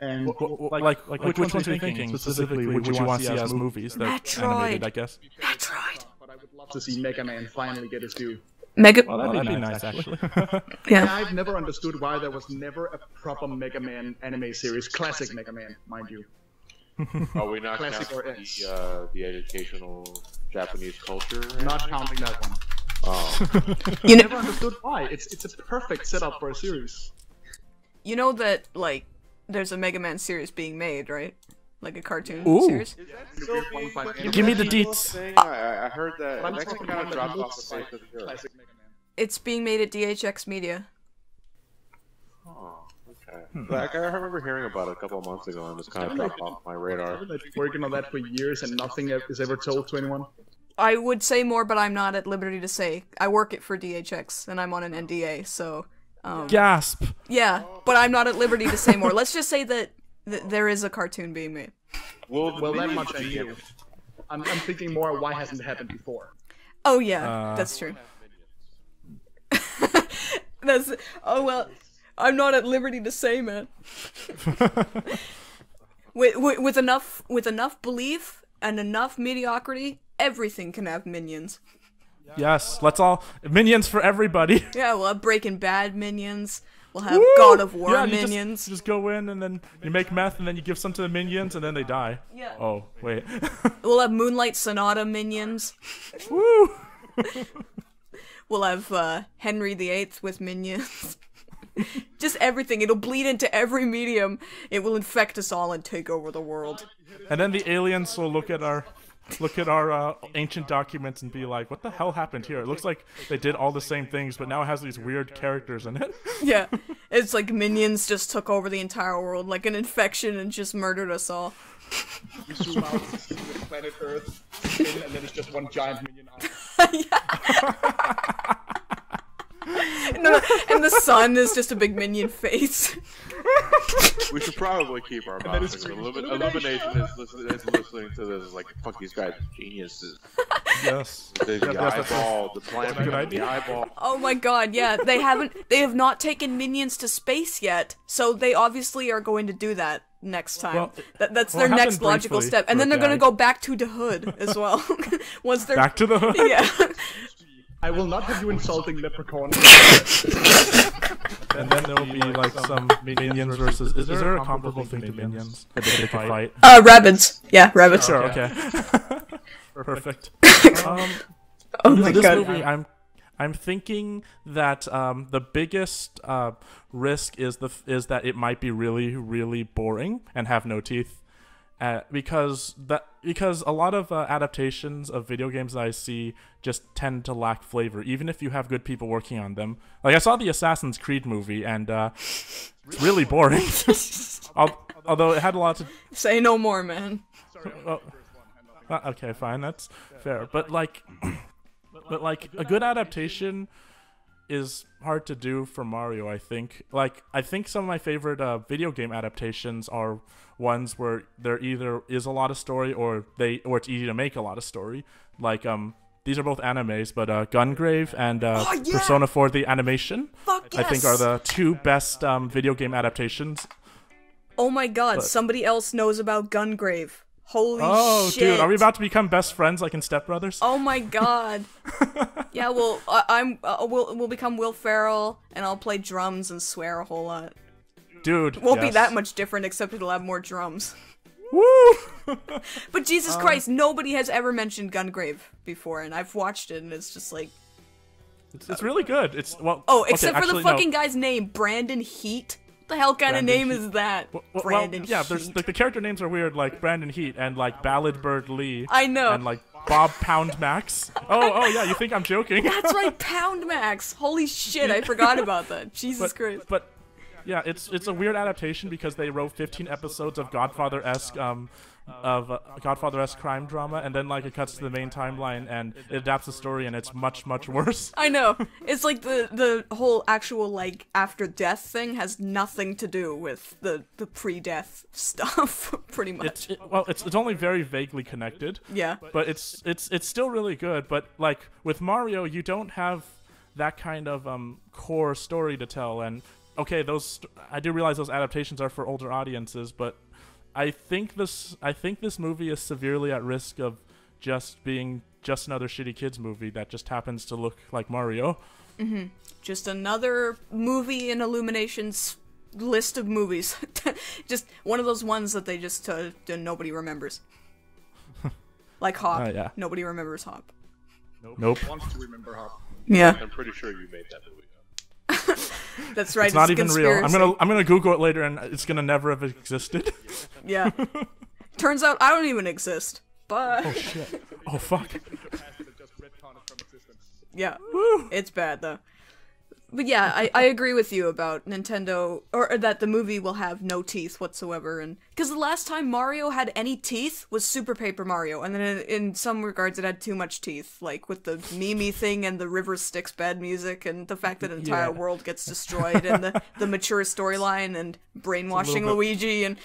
And Like which ones are you thinking? Specifically, would you want to see as movies? That Metroid. animated, I guess. Metroid. but I would love to see Mega Man finally get his due. Mega. Well, that'd be nice, actually. And Yeah. I've never understood why there was never a proper Mega Man anime series, classic Mega Man, mind you. Are we not Classic counting or S. the educational Japanese culture? Not counting that one. Oh. You know, Never understood why. It's a perfect setup for a series. you know that like there's a Mega Man series being made, right? Like a cartoon Ooh. series. Give me the deets. I heard that. I'm That talking kind of about dropped that off the looks face like of the earth. classic Mega Man. It's being made at DHX Media. Oh, okay. Like, I remember hearing about it a couple of months ago and it just kind of dropped off my radar. Haven't they been working on that for years and nothing is ever told to anyone? I would say more, but I'm not at liberty to say. I work it for DHX, and I'm on an NDA, so Gasp. yeah. But I'm not at liberty to say more. Let's just say that there is a cartoon being made. Well, that much I knew. I'm thinking more why hasn't it happened before? Oh yeah, that's true. Well, I'm not at liberty to say, man. with enough belief and enough mediocrity, everything can have minions. Yes, let's all minions for everybody. Yeah, we'll have Breaking Bad minions. We'll have Woo! God of War Yeah, you minions. just go in and then you make meth and then you give some to the minions and then they die. Yeah. Oh wait. We'll have Moonlight Sonata minions. Woo! We'll have Henry VIII with minions. Just everything. It'll bleed into every medium. It will infect us all and take over the world. And then the aliens will look at our ancient documents and be like, what the hell happened here? It looks like they did all the same things, but now it has these weird characters in it. Yeah. It's like minions just took over the entire world like an infection and just murdered us all. You zoom out to see the planet Earth, and then it's just one giant minion out. No, and the sun is just a big minion face. We should probably keep our mouths shut. Illumination is listening to this like, fuck, these guys are geniuses. Yes. The eyeball, the planet, good idea. the eyeball. Oh my god, yeah. They have not taken minions to space yet, so they obviously are going to do that next time. Well, That's well, their it next happened logical briefly step. And for then a they're going to gag. go back to the hood as well. Once they're Back to the hood. Yeah. I will not have you insulting Leprechaun. And then there will be like some minions versus. Is there a comparable thing to minions that they could fight? Rabbids. Yeah, rabbits. Sure. Okay. Perfect. Oh my this god. movie, I'm thinking that the biggest risk is that it might be really, really boring and have no teeth, because a lot of adaptations of video games that I see just tend to lack flavor, even if you have good people working on them. Like I saw the Assassin's Creed movie, and it's really boring. Although it had a lot to. Say no more, man. Okay, fine, that's fair. But like a good adaptation is hard to do for Mario, I think. Like, I think some of my favorite video game adaptations are ones where there either is a lot of story or it's easy to make a lot of story. Like, these are both animes, but Gungrave and Persona 4 the Animation, Fuck yes. I think are the two best video game adaptations. Oh my god, somebody else knows about Gungrave. Holy shit. Dude, are we about to become best friends like in Step Brothers? Oh my god. Yeah, well, we'll become Will Ferrell, and I'll play drums and swear a whole lot. Dude, Won't be yes. that much different, except it'll have more drums. Woo! But Jesus Christ, nobody has ever mentioned Gungrave before, and I've watched it, and it's just like... It's really good. It's, well... Oh, okay, except for actually, the fucking no. guy's name, Brandon Heat. the hell kind of Brandon name Heat. is that? Brandon yeah, there's Heat. like the character names are weird, like Brandon Heat and like Ballad Bird Lee. I know. And like Bob Pound Max. Oh yeah, you think I'm joking? That's right, Pound Max. Holy shit, I forgot about that. Jesus Christ. But yeah, it's a weird adaptation because they wrote 15 episodes of Godfather-esque Godfather-esque crime drama, and then like it cuts to the main timeline and it adapts the story, and it's much worse. I know. It's like the whole actual like after death thing has nothing to do with the pre-death stuff, pretty much. It's only very vaguely connected. Yeah. But it's still really good. But like with Mario, you don't have that kind of core story to tell. And okay, I do realize those adaptations are for older audiences, but I think this movie is severely at risk of just being just another shitty kids movie that just happens to look like Mario. Mm-hmm. Just another movie in Illumination's list of movies. Just one of those ones that they just nobody remembers. Like Hop. Yeah. Nobody remembers Hop. Nope. Wants to remember Hop. Yeah. I'm pretty sure you made that movie. That's right. It's not a even real. conspiracy. I'm gonna Google it later, and it's gonna never have existed. Yeah. Turns out I don't even exist. But Oh shit. Oh fuck. yeah, it's bad though. But yeah, I agree with you about Nintendo, or that the movie will have no teeth whatsoever, and because the last time Mario had any teeth was Super Paper Mario, and then in some regards it had too much teeth, like with the Mimi thing and the River Styx bad music, and the fact that an entire world gets destroyed, and the mature storyline and brainwashing Luigi, and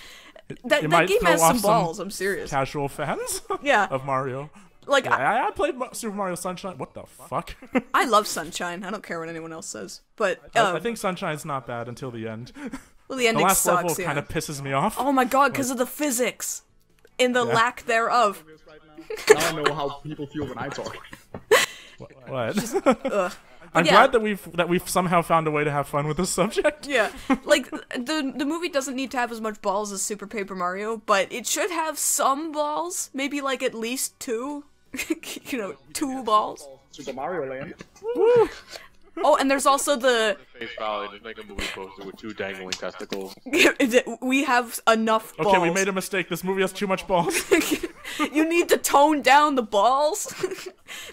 that game has some balls. I'm serious. Casual fans. Yeah. Of Mario. Like I played Super Mario Sunshine. What the fuck? I love Sunshine. I don't care what anyone else says. But I think Sunshine's not bad until the end. Well, the ending last sucks. level kind of pisses me off. Oh my god, because of the physics, in the lack thereof. Now I know how people feel when I talk. What? I'm glad that we've somehow found a way to have fun with this subject. Yeah, like the movie doesn't need to have as much balls as Super Paper Mario, but it should have some balls. Maybe like at least 2. 2 balls. Super Mario Land. Woo. Oh, and there's also the Face value to make a movie poster with 2 dangling testicles. we have enough balls. Okay, we made a mistake. This movie has too much balls. You need to tone down the balls.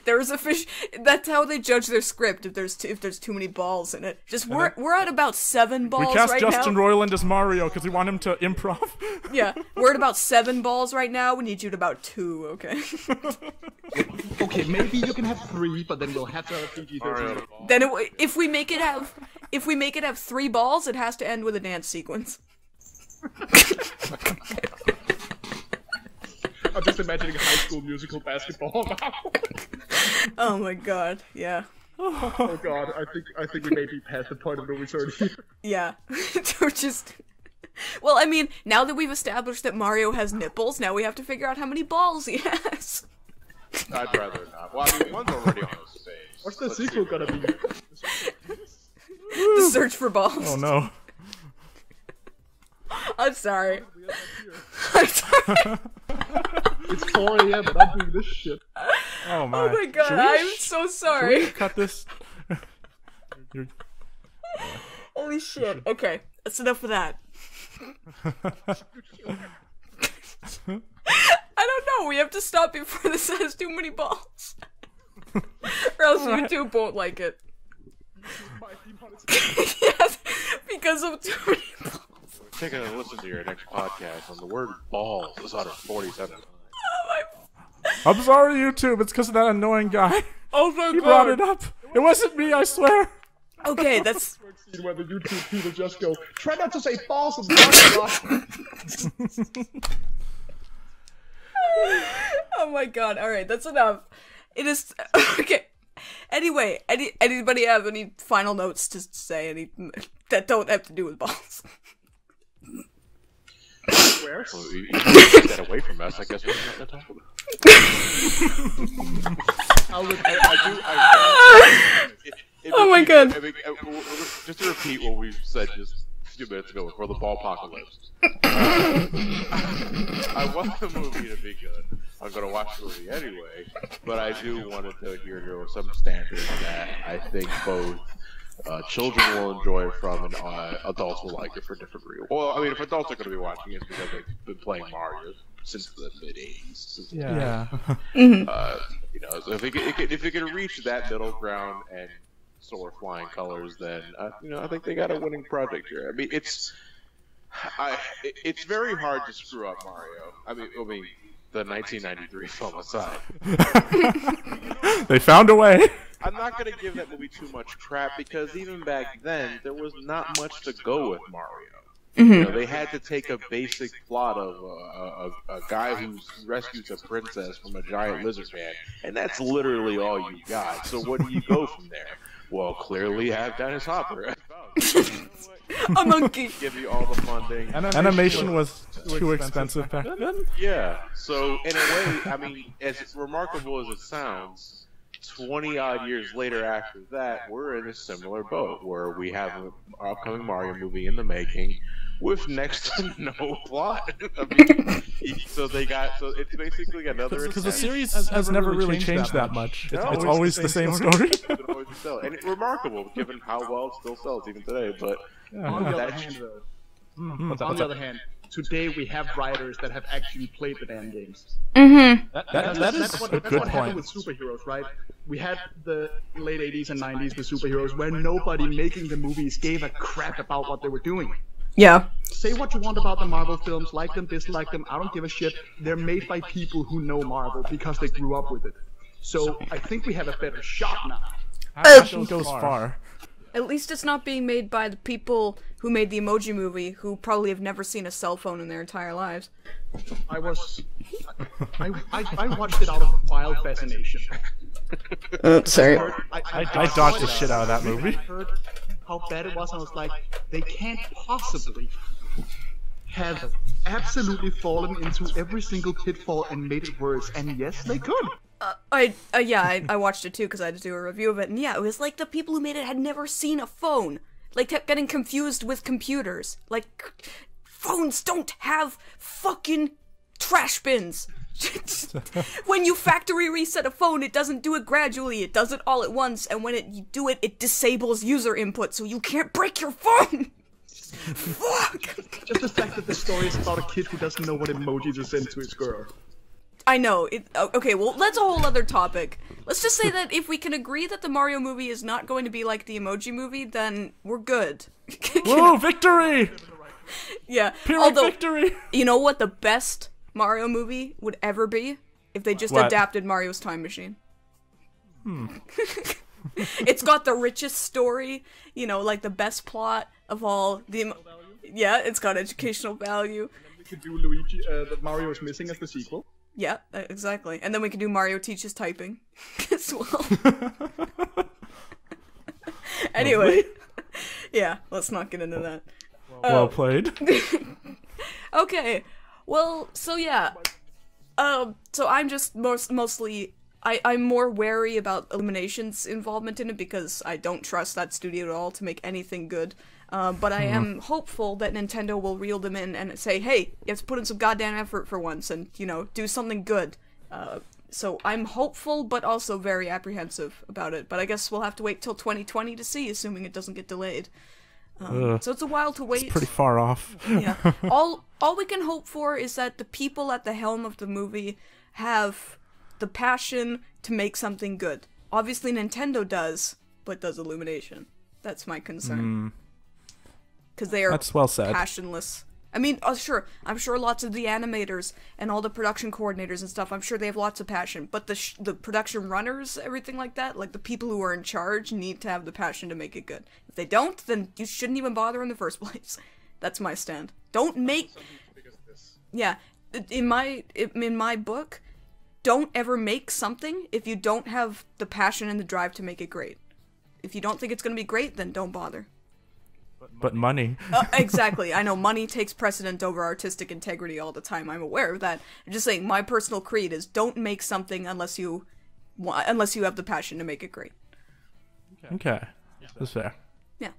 There's a fish. That's how they judge their script. If there's too many balls in it. Just we're at about 7 balls We cast right Justin now. Roiland as Mario because we want him to improv. Yeah, we're at about 7 balls right now. We need you at about 2. Okay. Okay, maybe you can have 3, but then we'll have to have PG-13. Then if we make it have 3 balls, it has to end with a dance sequence. I'm just imagining High School Musical basketball now. Oh my god, yeah. Oh god, I think we may be past the point of no return here. Yeah. We're just... Well, I mean, now that we've established that Mario has nipples, now we have to figure out how many balls he has. I'd rather not. Well, I mean, one's already on the stage. What's the sequel gonna be? The search for balls. Oh no. I'm sorry. I'm sorry. It's 4 a.m. and I'm doing this shit. Oh my. Oh my god, I'm so Should sorry. we cut this? Holy shit. Okay, that's enough of that. I don't know, we have to stop before this has too many balls. Or else YouTube won't like it. Yes, because of too many balls. Take a listen to your next podcast on the word balls is out of 47. I'm sorry, YouTube. It's because of that annoying guy. Oh my He brought it up. It wasn't me, I swear. Okay, that's... Scene where the YouTube people just go, try not to say balls and balls. Oh my god, alright, that's enough. It is... Okay. Anyway, anybody have any final notes to say that don't have to do with balls? Where? Well, you take that away from us, I guess we're not going to talk about it. Oh my god. I mean, just to repeat what we said just a few minutes ago before the ball apocalypse. I want the movie to be good. I'm going to watch the movie anyway, but I do want it to adhere to some standards that I think both children will enjoy it from, and adults will like it for different reasons. Well, I mean, if adults are going to be watching it, it's because they've been playing Mario since the mid '80s. Yeah. You know, so if it can reach that middle ground and soar flying colors, then you know, I think they got a winning project here. I mean, it's very hard to screw up Mario. I mean, the 1993 film aside, they found a way. I'm not going to give that movie too much crap because even back then there was not much to go with Mario. You know, they had to take a basic plot of a guy who rescues a princess from a giant lizard man, and that's literally all you got. So what do you go from there? Well, clearly have Dennis Hopper. A monkey. Give you all the funding. Animation was too expensive back then. Yeah. So in a way, I mean, as remarkable as it sounds, 20-odd years later after that, we're in a similar boat where we have an upcoming Mario movie in the making with next to no plot. I mean, so it's basically another. Because the series has never really changed that much. It's always the same story. And it's remarkable given how well it still sells even today. But on the other hand, though, on the other hand, today we have writers that have actually played the damn games. That's a good what happened with superheroes, right? We had the late 80s and 90s with superheroes where nobody making the movies gave a crap about what they were doing. Yeah. Say what you want about the Marvel films, like them, dislike them, I don't give a shit. They're made by people who know Marvel because they grew up with it. So I think we have a better shot now. That goes far. At least it's not being made by the people who made the Emoji Movie, who probably have never seen a cell phone in their entire lives. I watched it out of wild fascination. Sorry. I dodged the shit out of that movie. I heard how bad it was, and I was like, they can't possibly have absolutely fallen into every single pitfall and made it worse. And yes, they could. I watched it too because I had to do a review of it, and yeah, it was like the people who made it had never seen a phone. Like, kept getting confused with computers. Like, phones don't have fucking trash bins. When you factory reset a phone, it doesn't do it gradually, it does it all at once, and when you do it, it disables user input, so you can't break your phone! Fuck! Just the fact that the story is about a kid who doesn't know what emojis are sent to his girl. I know, okay, well, that's a whole other topic. Let's just say that if we can agree that the Mario movie is not going to be like the Emoji Movie, then we're good. Whoa, victory! Yeah, Pyrrhic victory! You know what the best Mario movie would ever be? If they just adapted Mario's Time Machine. It's got the richest story, you know, like the best plot of all the... Yeah, it's got educational value. And then we could do Luigi, that Mario is missing as the sequel. Yeah, exactly. And then we can do Mario Teaches Typing as well. Anyway, yeah, let's not get into that. Well played. Okay, well, so yeah. So I'm just mostly... I'm more wary about Illumination's involvement in it because I don't trust that studio at all to make anything good. But I am hopeful that Nintendo will reel them in and say, hey, you have to put in some goddamn effort for once and, you know, do something good. So I'm hopeful, but also very apprehensive about it. But I guess we'll have to wait till 2020 to see, assuming it doesn't get delayed. So it's a while to wait. It's pretty far off. Yeah. All we can hope for is that the people at the helm of the movie have the passion to make something good. Obviously Nintendo does, but does Illumination? That's my concern. Because they are passionless. I mean, sure, I'm sure lots of the animators and all the production coordinators and stuff, I'm sure they have lots of passion, but the production runners, everything like that, like the people who are in charge need to have the passion to make it good. If they don't, then you shouldn't even bother in the first place. That's my stand. Don't make... Yeah, in my book, don't ever make something if you don't have the passion and the drive to make it great. If you don't think it's going to be great, then don't bother. But money. Exactly. I know money takes precedent over artistic integrity all the time. I'm aware of that. I'm just saying my personal creed is don't make something unless you have the passion to make it great. Okay. That's fair. Yeah.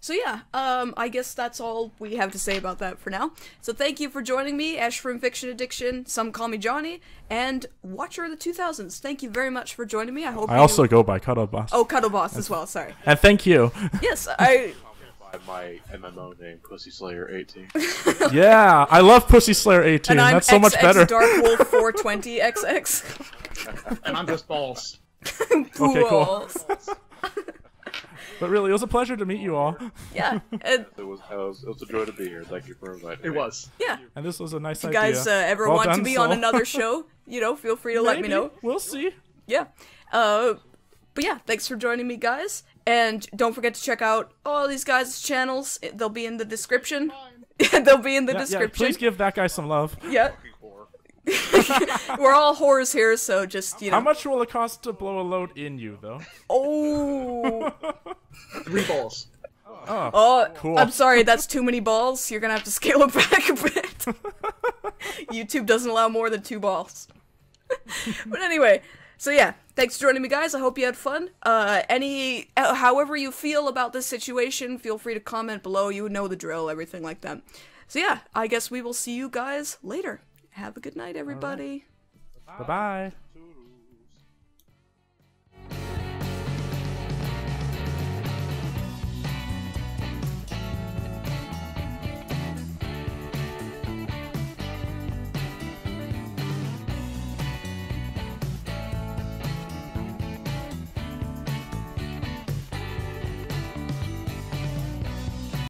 So yeah, I guess that's all we have to say about that for now. So thank you for joining me, Ash from Fiction Addiction, Some Call Me Johnny, and Watcher of the 2000s. Thank you very much for joining me. I hope I also go by Cuttleboss. Oh, Cuttleboss as well, sorry. And thank you. Yes, I... By my MMO name, Pussy Slayer 18. Yeah, I love Pussy Slayer 18. And I'm That's so much better. Dark Wolf 420 XX. And I'm just balls. Okay, cool. Balls. But really, it was a pleasure to meet you all. Yeah, It was a joy to be here. Thank you for inviting me. It was. yeah. And this was a nice If you idea. guys ever Well want to done, be Sol. on another show, you know, feel free to let me Maybe. know. We'll see. Yeah. But yeah, thanks for joining me, guys. And don't forget to check out all these guys' channels. They'll be in the description. They'll be in the Yeah, description. please give that guy some love. Yeah. We're all whores here, so just, you know. How much will it cost to blow a load in you, though? Oh. 3 balls. Oh, Cool. I'm sorry, that's too many balls. You're gonna have to scale it back a bit. YouTube doesn't allow more than 2 balls. But anyway, so yeah, thanks for joining me, guys. I hope you had fun. However you feel about this situation, feel free to comment below. You know the drill, everything like that. So yeah, I guess we will see you guys later. Have a good night, everybody. Bye-bye.